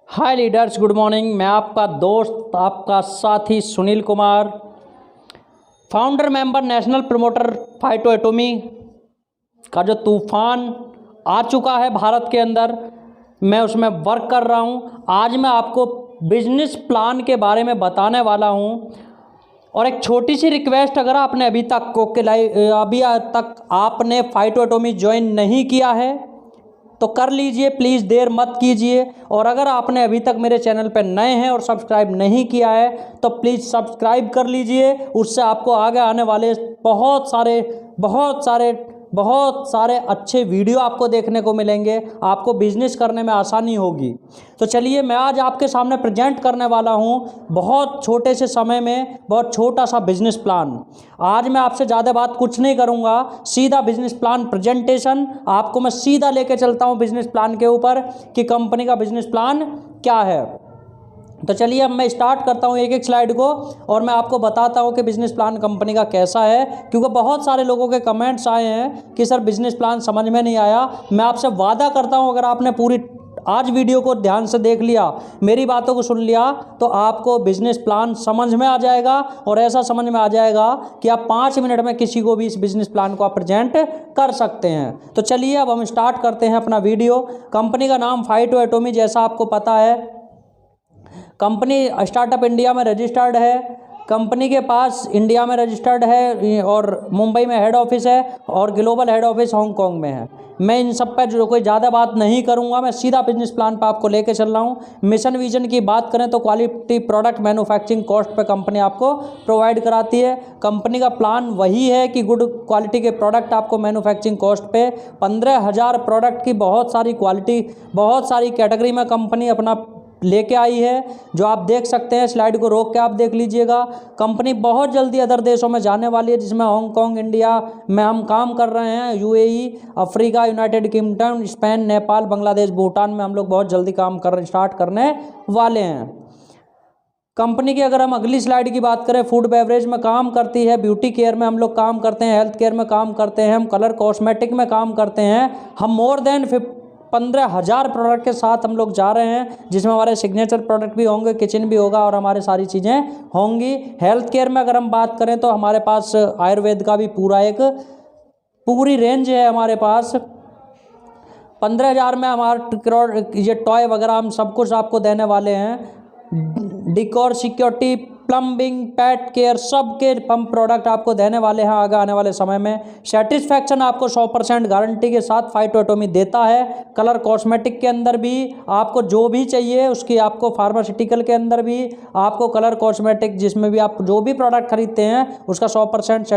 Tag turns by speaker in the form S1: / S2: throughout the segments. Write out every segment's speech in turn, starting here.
S1: हाय leaders, good morning. मैं आपका दोस्त, आपका साथी Sunil Kumar, founder member, national promoter फाइटोएटोमी का जो तूफान आ चुका है भारत के अंदर, मैं उसमें वर्क कर रहा हूं। आज मैं आपको बिजनेस प्लान के बारे में बताने वाला हूं। और एक छोटी सी रिक्वेस्ट, अगर आपने अभी तक आपने फाइटोएटोमी ज्वाइन नहीं किया है तो कर लीजिए, प्लीज़ देर मत कीजिए। और अगर आपने अभी तक मेरे चैनल पर नए हैं और सब्सक्राइब नहीं किया है तो प्लीज़ सब्सक्राइब कर लीजिए। उससे आपको आगे आने वाले बहुत सारे अच्छे वीडियो आपको देखने को मिलेंगे, आपको बिजनेस करने में आसानी होगी। तो चलिए, मैं आज आपके सामने प्रेजेंट करने वाला हूँ बहुत छोटे से समय में बहुत छोटा सा बिजनेस प्लान। आज मैं आपसे ज़्यादा बात कुछ नहीं करूँगा, सीधा बिजनेस प्लान प्रेजेंटेशन आपको मैं सीधा लेके चलता हूँ बिजनेस प्लान के ऊपर कि कंपनी का बिजनेस प्लान क्या है। तो चलिए, अब मैं स्टार्ट करता हूँ एक एक स्लाइड को और मैं आपको बताता हूँ कि बिजनेस प्लान कंपनी का कैसा है, क्योंकि बहुत सारे लोगों के कमेंट्स आए हैं कि सर बिजनेस प्लान समझ में नहीं आया। मैं आपसे वादा करता हूँ, अगर आपने पूरी आज वीडियो को ध्यान से देख लिया, मेरी बातों को सुन लिया, तो आपको बिजनेस प्लान समझ में आ जाएगा। और ऐसा समझ में आ जाएगा कि आप 5 मिनट में किसी को भी इस बिजनेस प्लान को आप प्रेजेंट कर सकते हैं। तो चलिए, अब हम स्टार्ट करते हैं अपना वीडियो। कंपनी का नाम फाइटोएटोमी, जैसा आपको पता है, कंपनी स्टार्टअप इंडिया में रजिस्टर्ड है। कंपनी के पास इंडिया में रजिस्टर्ड है और मुंबई में हेड ऑफिस है और ग्लोबल हेड ऑफिस हांगकांग में है। मैं इन सब पर जो कोई ज़्यादा बात नहीं करूंगा, मैं सीधा बिजनेस प्लान पर आपको लेके चल रहा हूं। मिशन विजन की बात करें तो क्वालिटी प्रोडक्ट मैन्युफैक्चरिंग कॉस्ट पे कंपनी आपको प्रोवाइड कराती है। कंपनी का प्लान वही है कि गुड क्वालिटी के प्रोडक्ट आपको मैन्युफैक्चरिंग कॉस्ट पे 15,000 प्रोडक्ट की बहुत सारी क्वालिटी, बहुत सारी कैटेगरी में कंपनी अपना लेके आई है, जो आप देख सकते हैं। स्लाइड को रोक के आप देख लीजिएगा। कंपनी बहुत जल्दी अदर देशों में जाने वाली है, जिसमें हांगकांग, इंडिया में हम काम कर रहे हैं, UAE, Africa, United kingdom, Spain, Nepal, Bangladesh, Bhutan में हम लोग बहुत जल्दी काम स्टार्ट करने वाले हैं। कंपनी की अगर हम अगली स्लाइड की बात करें, फूड बेवरेज में काम करती है, ब्यूटी केयर में हम लोग काम करते हैं, हेल्थ केयर में काम करते हैं, हम कलर कॉस्मेटिक में काम करते हैं। हम मोर देन 15,000 प्रोडक्ट के साथ हम लोग जा रहे हैं, जिसमें हमारे सिग्नेचर प्रोडक्ट भी होंगे, किचन भी होगा और हमारे सारी चीज़ें होंगी। हेल्थ केयर में अगर हम बात करें तो हमारे पास आयुर्वेद का भी पूरी रेंज है हमारे पास। 15,000 में हमारा ये टॉय वगैरह हम सब कुछ आपको देने वाले हैं। डिकोर, सिक्योरिटी, प्लम्बिंग, पेट केयर, सब के पंप प्रोडक्ट आपको देने वाले हैं आगे आने वाले समय में। सेटिस्फैक्शन आपको 100% गारंटी के साथ फाइटोएटोमी देता है। कलर कॉस्मेटिक के अंदर भी आपको जो भी चाहिए उसकी, आपको फार्मास्यूटिकल के अंदर भी आपको कलर कॉस्मेटिक, जिसमें भी आप जो भी प्रोडक्ट खरीदते हैं उसका 100%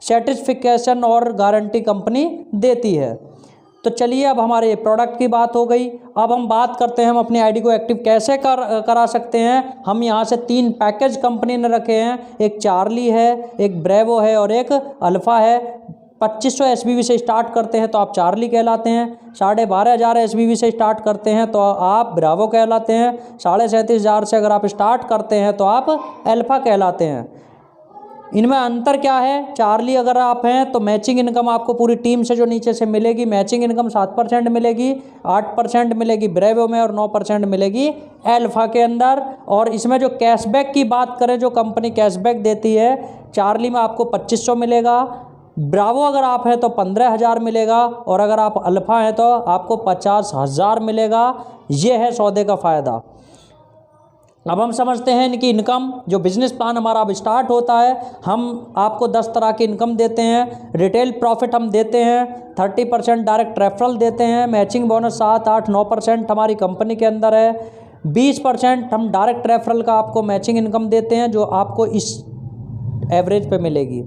S1: सर्टिफिकेशन और गारंटी कंपनी देती है। तो चलिए, अब हमारे प्रोडक्ट की बात हो गई। अब हम बात करते हैं हम अपनी आईडी को एक्टिव कैसे करा सकते हैं। हम यहाँ से 3 पैकेज कंपनी ने रखे हैं, एक चार्ली है, एक ब्रेवो है और एक अल्फ़ा है। 2500 SBV से स्टार्ट करते हैं तो आप चार्ली कहलाते हैं। 12,500 SBV से स्टार्ट करते हैं तो आप ब्रावो कहलाते हैं। 37,500 से अगर आप स्टार्ट करते हैं तो आप अल्फ़ा कहलाते हैं। इनमें अंतर क्या है? चार्ली अगर आप हैं तो मैचिंग इनकम आपको पूरी टीम से जो नीचे से मिलेगी, मैचिंग इनकम 7% मिलेगी, 8% मिलेगी ब्रेवो में और 9% मिलेगी अल्फा के अंदर। और इसमें जो कैशबैक की बात करें, जो कंपनी कैशबैक देती है, चार्ली में आपको 2,500 मिलेगा, ब्रावो अगर आप हैं तो 15,000 मिलेगा और अगर आप अल्फ़ा हैं तो आपको 50,000 मिलेगा। ये है सौदे का फ़ायदा। अब हम समझते हैं इनकी इनकम। जो बिजनेस प्लान हमारा अब स्टार्ट होता है, हम आपको 10 तरह की इनकम देते हैं। रिटेल प्रॉफिट हम देते हैं, 30% डायरेक्ट रेफरल देते हैं, मैचिंग बोनस 7, 8, 9% हमारी कंपनी के अंदर है। 20% हम डायरेक्ट रेफरल का आपको मैचिंग इनकम देते हैं, जो आपको इस एवरेज पे मिलेगी।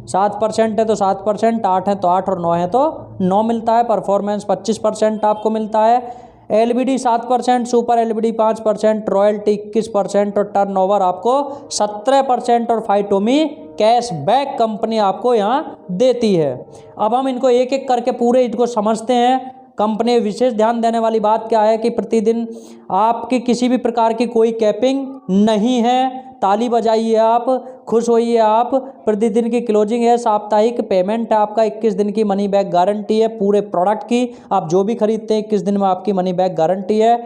S1: 7% है तो 7%, 8 है तो 8 और 9 है तो 9 मिलता है। परफॉर्मेंस 25% आपको मिलता है। LBD 7%, सुपर LBD 5%, रॉयल्टी 21% और टर्नओवर आपको 17% और फाइटोमी कैशबैक कंपनी आपको यहाँ देती है। अब हम इनको एक एक करके पूरे इनको समझते हैं। कंपनी विशेष ध्यान देने वाली बात क्या है कि प्रतिदिन आपकी किसी भी प्रकार की कोई कैपिंग नहीं है। ताली बजाइए आप, खुश होइए आप। प्रतिदिन की क्लोजिंग है, साप्ताहिक पेमेंट है आपका, 21 दिन की मनी बैक गारंटी है पूरे प्रोडक्ट की। आप जो भी खरीदते हैं 21 दिन में आपकी मनी बैक गारंटी है।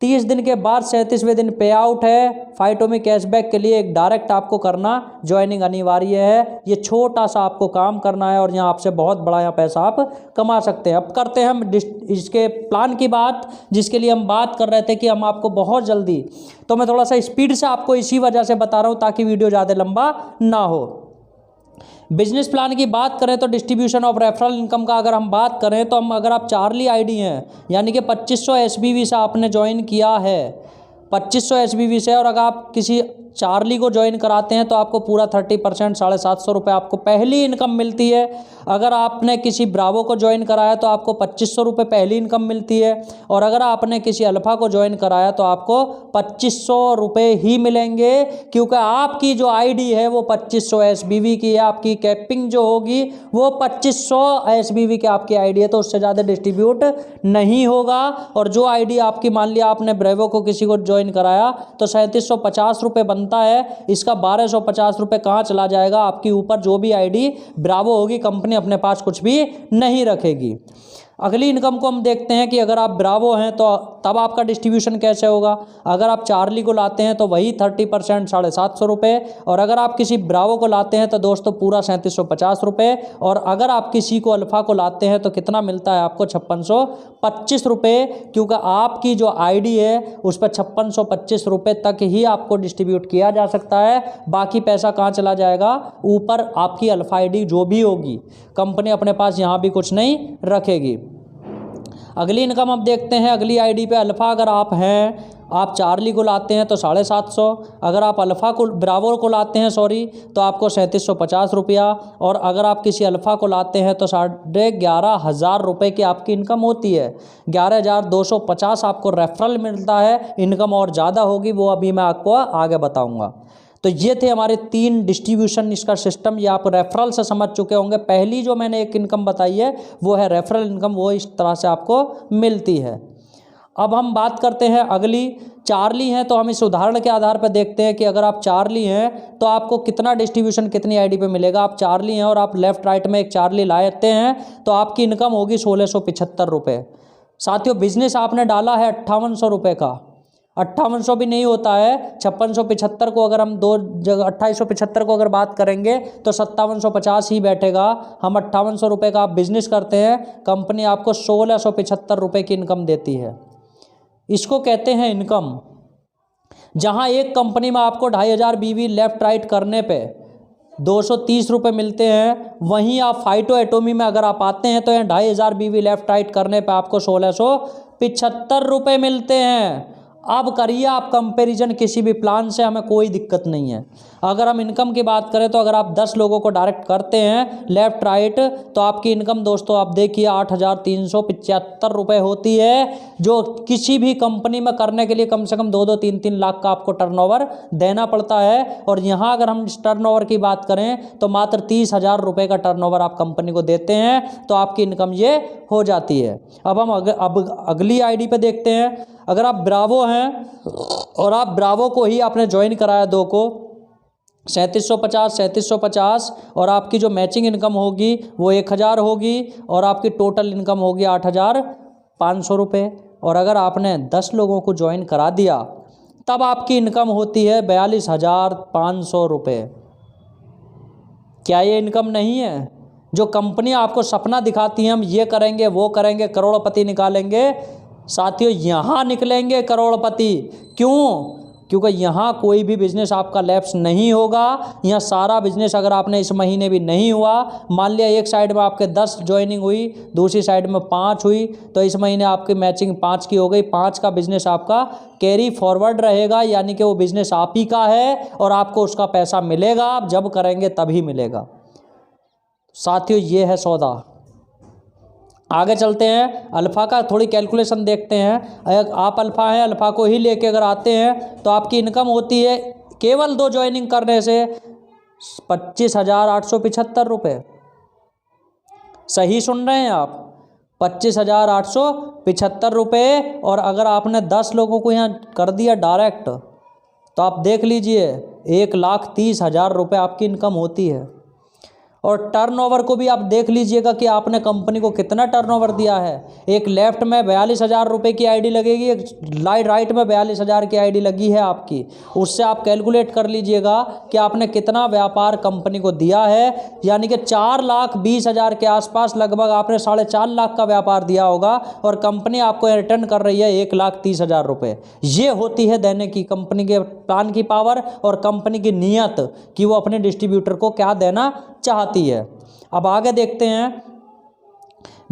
S1: 30 दिन के बाद 37वें दिन पे आउट है। फाइटोमी कैशबैक के लिए एक डायरेक्ट आपको करना ज्वाइनिंग अनिवार्य है। ये छोटा सा आपको काम करना है और यहाँ आपसे बहुत बड़ा यहाँ पैसा आप कमा सकते हैं। अब करते हैं हम इसके प्लान की बात, जिसके लिए हम बात कर रहे थे कि हम आपको बहुत जल्दी, तो मैं थोड़ा सा स्पीड से आपको इसी वजह से बता रहा हूँ ताकि वीडियो ज़्यादा लंबा ना हो। बिजनेस प्लान की बात करें तो डिस्ट्रीब्यूशन ऑफ रेफरल इनकम का अगर हम बात करें तो हम, अगर आप चार्ली आईडी हैं यानी कि 2500 एसबीवी से आपने ज्वाइन किया है, 2500 एसबीवी से, और अगर आप किसी चार्ली को ज्वाइन कराते हैं तो आपको पूरा 30% 750 रुपये आपको पहली इनकम मिलती है। अगर आपने किसी ब्रावो को ज्वाइन कराया तो आपको 2500 रुपये पहली इनकम मिलती है, और अगर आपने किसी अल्फ़ा को ज्वाइन कराया तो आपको 2500 रुपये ही मिलेंगे, क्योंकि आपकी जो आईडी है वो 2500 एसबीवी की है। आपकी कैपिंग जो होगी वो 2500 एसबीवी की आपकी आईडी है, तो उससे ज़्यादा डिस्ट्रीब्यूट नहीं होगा। और जो आईडी आपकी, मान लिया आपने ब्रेवो को किसी को ज्वाइन कराया तो 3750 रुपये बनता है, इसका 1250 रुपये कहाँ चला जाएगा? आपके ऊपर जो भी आईडी ब्रावो होगी, कंपनी अपने पास कुछ भी नहीं रखेगी। अगली इनकम को हम देखते हैं कि अगर आप ब्रावो हैं तो तब आपका डिस्ट्रीब्यूशन कैसे होगा। अगर आप चार्ली को लाते हैं तो वही 30% 750 रुपये, और अगर आप किसी ब्रावो को लाते हैं तो दोस्तों पूरा 3750 रुपये, और अगर आप किसी को अल्फ़ा को लाते हैं तो कितना मिलता है आपको? 5625 रुपये, क्योंकि आपकी जो आईडी है उस पर 5625 रुपये तक ही आपको डिस्ट्रीब्यूट किया जा सकता है। बाकी पैसा कहाँ चला जाएगा? ऊपर आपकी अल्फ़ा आईडी जो भी होगी, कंपनी अपने पास यहाँ भी कुछ नहीं रखेगी। अगली इनकम अब देखते हैं। अगली आईडी पे अल्फ़ा अगर आप हैं, आप चार्ली को लाते हैं तो 750, अगर आप अल्फ़ा को, ब्रावो को लाते हैं सॉरी, तो आपको 3750 रुपया, और अगर आप किसी अल्फ़ा को लाते हैं तो 11,500 रुपये की आपकी इनकम होती है। 11,250 आपको रेफरल मिलता है। इनकम और ज़्यादा होगी, वो अभी मैं आपको आगे बताऊँगा। तो ये थे हमारे 3 डिस्ट्रीब्यूशन इसका सिस्टम, ये आप रेफरल से समझ चुके होंगे। पहली जो मैंने एक इनकम बताई है वो है रेफरल इनकम, वो इस तरह से आपको मिलती है। अब हम बात करते हैं अगली, चार्ली हैं, तो हम इस उदाहरण के आधार पर देखते हैं कि अगर आप चार्ली हैं तो आपको कितना डिस्ट्रीब्यूशन कितनी आईडी पे मिलेगा। आप चार्ली हैं और आप लेफ्ट राइट में एक चार्ली लाते हैं तो आपकी इनकम होगी 1675 रुपये। साथियों, बिजनेस आपने डाला है 5800 रुपये का, 5800 भी नहीं होता है, 5675 को अगर हम दो जगह 2875 को अगर बात करेंगे तो 5750 ही बैठेगा। हम 5800 रुपये का आप बिजनेस करते हैं, कंपनी आपको 1675 रुपये की इनकम देती है। इसको कहते हैं इनकम। जहां एक कंपनी में आपको 2500 बीवी लेफ्ट राइट करने पे 230 रुपये मिलते हैं, वहीं आप फाइटो एटोमी में अगर आप आते हैं तो यहाँ 2500 बीवी लेफ्ट राइट करने पे आपको 1675 रुपये मिलते हैं। अब करिए आप कंपैरिजन किसी भी प्लान से, हमें कोई दिक्कत नहीं है। अगर हम इनकम की बात करें तो अगर आप 10 लोगों को डायरेक्ट करते हैं लेफ़्ट राइट तो आपकी इनकम दोस्तों आप देखिए 8,375 रुपये होती है, जो किसी भी कंपनी में करने के लिए कम से कम 2-2, 3-3 लाख का आपको टर्नओवर देना पड़ता है। और यहाँ अगर हम टर्नओवर की बात करें तो मात्र 30,000 रुपये का टर्नओवर आप कंपनी को देते हैं तो आपकी इनकम ये हो जाती है। अब हम अगली आईडी पे देखते हैं। अगर आप ब्रावो हैं और आप ब्रावो को ही आपने ज्वाइन कराया, 2 को 3750 और आपकी जो मैचिंग इनकम होगी वो 1000 होगी और आपकी टोटल इनकम होगी 8,500 रुपये। और अगर आपने 10 लोगों को ज्वाइन करा दिया तब आपकी इनकम होती है 42,500 रुपये। क्या ये इनकम नहीं है? जो कंपनी आपको सपना दिखाती है हम ये करेंगे वो करेंगे, करोड़पति निकालेंगे, साथियों यहाँ निकलेंगे करोड़पति। क्यों? क्योंकि यहाँ कोई भी बिजनेस आपका लैप्स नहीं होगा। यहाँ सारा बिजनेस अगर आपने इस महीने भी नहीं हुआ, मान लिया एक साइड में आपके 10 ज्वाइनिंग हुई, दूसरी साइड में 5 हुई, तो इस महीने आपकी मैचिंग 5 की हो गई। 5 का बिजनेस आपका कैरी फॉरवर्ड रहेगा, यानी कि वो बिजनेस आप ही का है और आपको उसका पैसा मिलेगा। आप जब करेंगे तभी मिलेगा। साथियों ये है सौदा। आगे चलते हैं, अल्फ़ा का थोड़ी कैलकुलेशन देखते हैं। अगर आप अल्फ़ा हैं, अल्फ़ा को ही लेके अगर आते हैं तो आपकी इनकम होती है केवल 2 ज्वाइनिंग करने से 25,875 रुपये। सही सुन रहे हैं आप, 25,875 रुपये। और अगर आपने 10 लोगों को यहाँ कर दिया डायरेक्ट तो आप देख लीजिए 1,30,000 रुपये आपकी इनकम होती है। और टर्नओवर को भी आप देख लीजिएगा कि आपने कंपनी को कितना टर्नओवर दिया है। एक लेफ्ट में 42,000 रुपये की आईडी लगेगी, एक राइट में 42,000 की आईडी लगी है आपकी। उससे आप कैलकुलेट कर लीजिएगा कि आपने कितना व्यापार कंपनी को दिया है, यानी कि 4,20,000 के आसपास लगभग आपने 4.5 लाख का व्यापार दिया होगा और कंपनी आपको रिटर्न कर रही है 1,30,000 रुपये। ये होती है देने की कंपनी के प्लान की पावर और कंपनी की नीयत कि वो अपने डिस्ट्रीब्यूटर को क्या देना चाहती है। अब आगे देखते हैं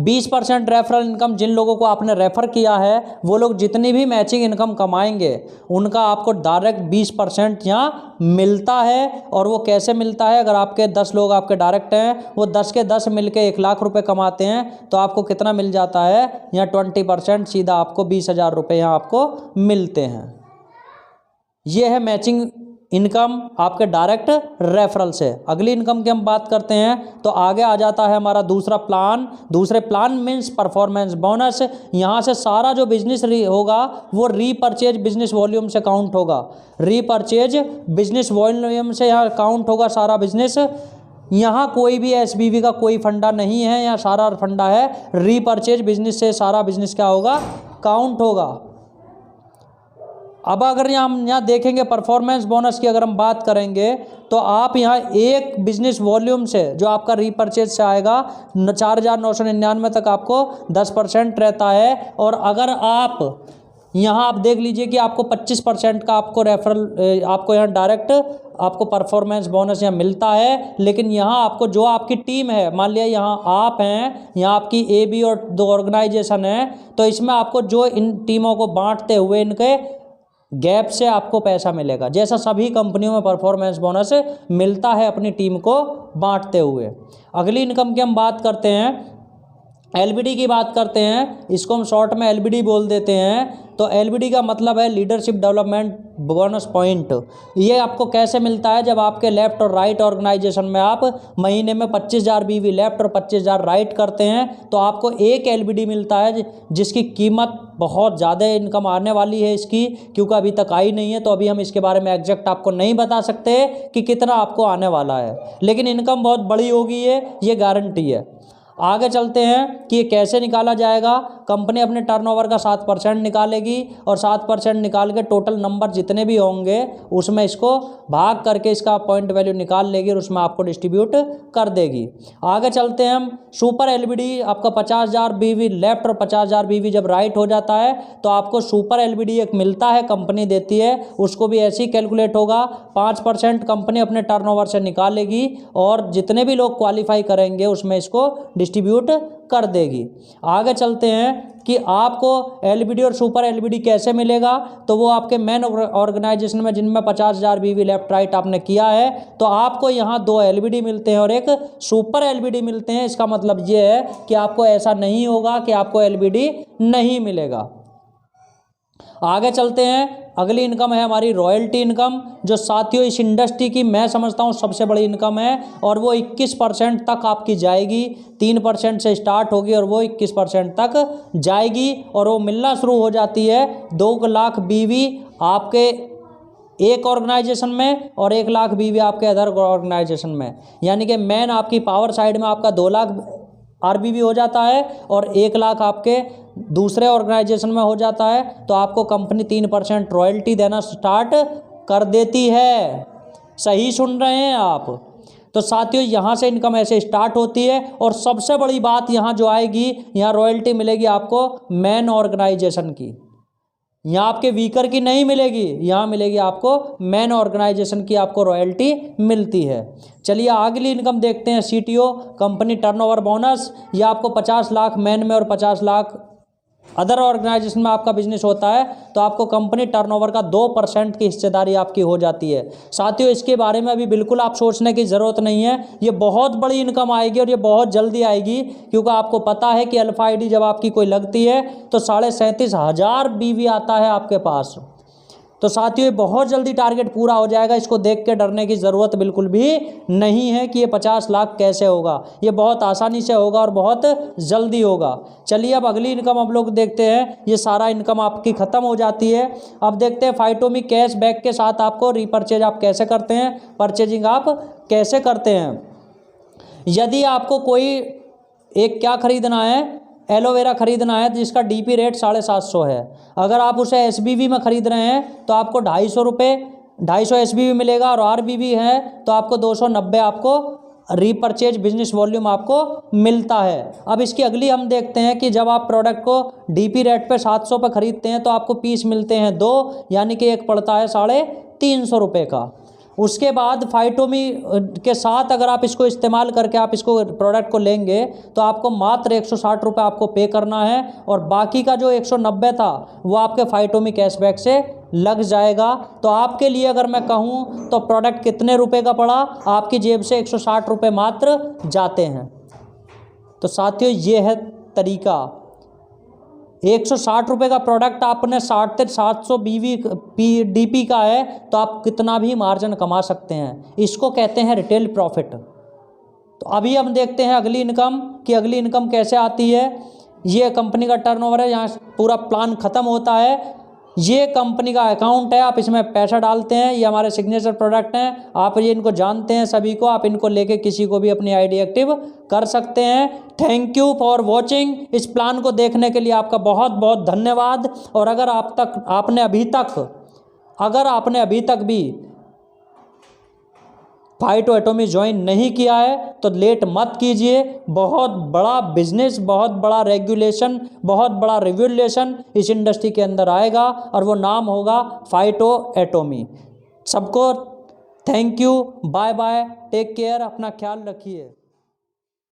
S1: 20% रेफरल इनकम। जिन लोगों को आपने रेफर किया है वो लोग जितनी भी मैचिंग इनकम कमाएंगे उनका आपको डायरेक्ट 20% यहाँ मिलता है। और वो कैसे मिलता है, अगर आपके 10 लोग आपके डायरेक्ट हैं, वो 10 के 10 मिलके 1 लाख रुपए कमाते हैं तो आपको कितना मिल जाता है, यहाँ 20% सीधा आपको 20,000 रुपये यहाँ आपको मिलते हैं। ये है मैचिंग इनकम आपके डायरेक्ट रेफरल से। अगली इनकम की हम बात करते हैं तो आगे आ जाता है हमारा दूसरा प्लान। दूसरे प्लान मीन्स परफॉर्मेंस बोनस। यहाँ से सारा जो बिजनेस होगा वो रीपरचेज बिजनेस वॉल्यूम से काउंट होगा। रीपरचेज बिजनेस वॉल्यूम से यहाँ काउंट होगा सारा बिजनेस। यहाँ कोई भी एसबीवी का कोई फंडा नहीं है, यहाँ सारा फंडा है रीपरचेज बिजनेस से सारा बिजनेस क्या होगा, काउंट होगा। अब अगर हम यहाँ देखेंगे परफॉर्मेंस बोनस की अगर हम बात करेंगे तो आप यहाँ एक बिजनेस वॉल्यूम से जो आपका रीपरचेज से आएगा 4,999 तक आपको 10% रहता है। और अगर आप यहाँ आप देख लीजिए कि आपको 25% का आपको रेफरल आपको यहाँ डायरेक्ट आपको परफॉर्मेंस बोनस यहाँ मिलता है। लेकिन यहाँ आपको जो आपकी टीम है, मान लिया यहाँ आप हैं, यहाँ आपकी ए बी और 2 ऑर्गेनाइजेशन है, तो इसमें आपको जो इन टीमों को बांटते हुए इनके गैप से आपको पैसा मिलेगा, जैसा सभी कंपनियों में परफॉर्मेंस बोनस मिलता है अपनी टीम को बांटते हुए। अगली इनकम की हम बात करते हैं, एलबीडी की बात करते हैं। इसको हम शॉर्ट में एलबीडी बोल देते हैं। तो एलबीडी का मतलब है लीडरशिप डेवलपमेंट बोनस पॉइंट। ये आपको कैसे मिलता है, जब आपके लेफ्ट और राइट ऑर्गेनाइजेशन में आप महीने में 25,000 बीवी लेफ्ट और 25,000 राइट करते हैं तो आपको एक एलबीडी मिलता है जिसकी कीमत बहुत ज़्यादा इनकम आने वाली है इसकी, क्योंकि अभी तक आई नहीं है। तो अभी हम इसके बारे में एग्जैक्ट आपको नहीं बता सकते कि कितना आपको आने वाला है, लेकिन इनकम बहुत बड़ी होगी, ये गारंटी है। आगे चलते हैं कि ये कैसे निकाला जाएगा। कंपनी अपने टर्नओवर का 7% निकालेगी और 7% निकाल के टोटल नंबर जितने भी होंगे उसमें इसको भाग करके इसका पॉइंट वैल्यू निकाल लेगी और उसमें आपको डिस्ट्रीब्यूट कर देगी। आगे चलते हैं हम सुपर एलबीडी। आपका 50,000 बीवी लेफ्ट और 50,000 बीवी जब राइट हो जाता है तो आपको सुपर एलबीडी एक मिलता है, कंपनी देती है, उसको भी ऐसे ही कैलकुलेट होगा। 5% कंपनी अपने टर्नओवर से निकालेगी और जितने भी लोग क्वालिफाई करेंगे उसमें इसको डिस्ट्रीब्यूट कर देगी। आगे चलते हैं कि आपको एलबीडी और सुपर एलबीडी कैसे मिलेगा। तो वो आपके मेन ऑर्गेनाइजेशन में जिनमें 50,000 बीवी लेफ्ट राइट आपने किया है तो आपको यहाँ 2 एलबीडी मिलते हैं और एक सुपर एलबीडी मिलते हैं। इसका मतलब ये है कि आपको ऐसा नहीं होगा कि आपको एलबीडी नहीं मिलेगा। आगे चलते हैं, अगली इनकम है हमारी रॉयल्टी इनकम, जो साथियों इस इंडस्ट्री की मैं समझता हूँ सबसे बड़ी इनकम है और वो 21% तक आपकी जाएगी। 3% से स्टार्ट होगी और वो 21% तक जाएगी और वो मिलना शुरू हो जाती है 2 लाख बीवी आपके एक ऑर्गेनाइजेशन में और 1 लाख बीवी आपके अदर ऑर्गेनाइजेशन में। यानी कि मेन आपकी पावर साइड में आपका 2 लाख आरबीवी हो जाता है और 1 लाख आपके दूसरे ऑर्गेनाइजेशन में हो जाता है। तो आपको कंपनी 3% रॉयल्टी देना स्टार्ट कर देती है। सही सुन रहे हैं आप। तो साथियों यहाँ से इनकम ऐसे स्टार्ट होती है और सबसे बड़ी बात यहाँ जो आएगी, यहाँ रॉयल्टी मिलेगी आपको मेन ऑर्गेनाइजेशन की। यहाँ आपके वीकर की नहीं मिलेगी, यहाँ मिलेगी आपको मेन ऑर्गेनाइजेशन की, आपको रॉयल्टी मिलती है। चलिए अगली इनकम देखते हैं, सीटीओ कंपनी टर्नओवर बोनस। ये आपको 50 लाख मेन में और 50 लाख अदर ऑर्गेनाइजेशन में आपका बिजनेस होता है तो आपको कंपनी टर्नओवर का 2% की हिस्सेदारी आपकी हो जाती है। साथियों इसके बारे में अभी बिल्कुल आप सोचने की ज़रूरत नहीं है, ये बहुत बड़ी इनकम आएगी और ये बहुत जल्दी आएगी, क्योंकि आपको पता है कि अल्फा आईडी जब आपकी कोई लगती है तो 37,500 बीवी आता है आपके पास। तो साथियों ये बहुत जल्दी टारगेट पूरा हो जाएगा, इसको देख के डरने की ज़रूरत बिल्कुल भी नहीं है कि ये 50 लाख कैसे होगा। ये बहुत आसानी से होगा और बहुत जल्दी होगा। चलिए अब अगली इनकम हम लोग देखते हैं। ये सारा इनकम आपकी ख़त्म हो जाती है। अब देखते हैं फाइटोमी कैश बैक के साथ आपको रीपरचेज आप कैसे करते हैं, परचेजिंग आप कैसे करते हैं। यदि आपको कोई एक क्या खरीदना है, एलोवेरा खरीदना है जिसका डीपी रेट 750 है, अगर आप उसे एसबीवी में खरीद रहे हैं तो आपको 250 रुपये 250 एसबीवी मिलेगा, और आरबीवी है तो आपको 290 आपको रीपरचेज बिजनेस वॉल्यूम आपको मिलता है। अब इसकी अगली हम देखते हैं कि जब आप प्रोडक्ट को डीपी रेट पे 700 पे खरीदते हैं तो आपको पीस मिलते हैं 2, यानी कि एक पड़ता है 350 रुपये का। उसके बाद फाइटोमी के साथ अगर आप इसको इस्तेमाल करके आप इसको प्रोडक्ट को लेंगे तो आपको मात्र 160 रुपये आपको पे करना है, और बाकी का जो 190 था वो आपके फाइटोमी कैशबैक से लग जाएगा। तो आपके लिए अगर मैं कहूँ तो प्रोडक्ट कितने रुपए का पड़ा, आपकी जेब से 160 रुपये मात्र जाते हैं। तो साथियों ये है तरीका। 160 रुपये का प्रोडक्ट आपने 60 से 700 डीपी का है तो आप कितना भी मार्जिन कमा सकते हैं। इसको कहते हैं रिटेल प्रॉफिट। तो अभी हम देखते हैं अगली इनकम कि अगली इनकम कैसे आती है। ये कंपनी का टर्नओवर है, यहाँ पूरा प्लान ख़त्म होता है। ये कंपनी का अकाउंट है, आप इसमें पैसा डालते हैं। ये हमारे सिग्नेचर प्रोडक्ट हैं, आप ये इनको जानते हैं सभी को, आप इनको लेके किसी को भी अपनी आईडी एक्टिव कर सकते हैं। Thank you for watching. इस प्लान को देखने के लिए आपका बहुत बहुत धन्यवाद। और अगर आपने अभी तक भी फाइटो एटॉमी ज्वाइन नहीं किया है तो लेट मत कीजिए। बहुत बड़ा बिजनेस, बहुत बड़ा रेगुलेशन, बहुत बड़ा रिवोल्यूशन इस इंडस्ट्री के अंदर आएगा, और वो नाम होगा फाइटो एटॉमी। सबको thank you, bye bye, take care, अपना ख्याल रखिए।